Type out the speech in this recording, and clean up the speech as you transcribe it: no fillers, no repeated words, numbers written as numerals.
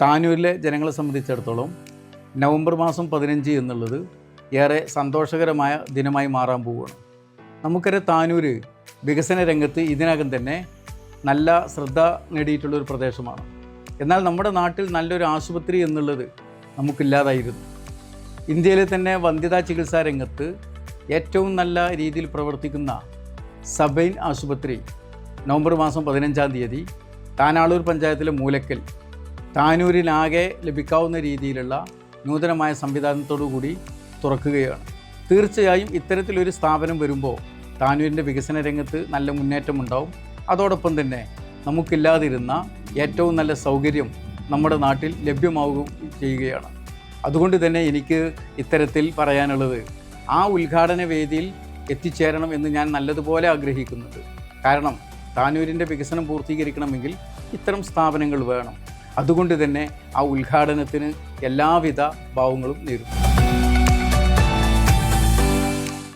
താനൂരിലെ ജനങ്ങളെ സംബന്ധിച്ചിടത്തോളം നവംബർ മാസം 15 എന്നുള്ളത് ഏറെ സന്തോഷകരമായ ദിനമായി മാറാൻ പോവുകയാണ്. നമുക്കറിയാം, താനൂർ വികസന രംഗത്ത് ഇതിനകം തന്നെ നല്ല ശ്രദ്ധ നേടിയിട്ടുള്ളൊരു പ്രദേശമാണ്. എന്നാൽ നമ്മുടെ നാട്ടിൽ നല്ലൊരു ആശുപത്രി എന്നുള്ളത് നമുക്കില്ലാതായിരുന്നു. ഇന്ത്യയിലെ തന്നെ വന്ധ്യതാ ചികിത്സാ രംഗത്ത് ഏറ്റവും നല്ല രീതിയിൽ പ്രവർത്തിക്കുന്ന സബൈൻ ആശുപത്രി നവംബർ മാസം 15 താനാളൂർ പഞ്ചായത്തിലെ മൂലക്കൽ താനൂരിനാകെ ലഭിക്കാവുന്ന രീതിയിലുള്ള നൂതനമായ സംവിധാനത്തോടു കൂടി തുറക്കുകയാണ്. തീർച്ചയായും ഇത്തരത്തിലൊരു സ്ഥാപനം വരുമ്പോൾ താനൂരിൻ്റെ വികസന രംഗത്ത് നല്ല മുന്നേറ്റമുണ്ടാവും. അതോടൊപ്പം തന്നെ നമുക്കില്ലാതിരുന്ന ഏറ്റവും നല്ല സൗകര്യം നമ്മുടെ നാട്ടിൽ ലഭ്യമാവുകയും ചെയ്യുകയാണ്. അതുകൊണ്ട് തന്നെ എനിക്ക് ഇത്തരത്തിൽ പറയാനുള്ളത്, ആ ഉദ്ഘാടന വേദിയിൽ എത്തിച്ചേരണം എന്ന് ഞാൻ നല്ലതുപോലെ ആഗ്രഹിക്കുന്നുണ്ട്. കാരണം താനൂരിൻ്റെ വികസനം പൂർത്തീകരിക്കണമെങ്കിൽ ഇത്തരം സ്ഥാപനങ്ങൾ വേണം. അതുകൊണ്ട് തന്നെ ആ ഉദ്ഘാടനത്തിന് എല്ലാവിധ ഭാവങ്ങളും നേരുന്നു.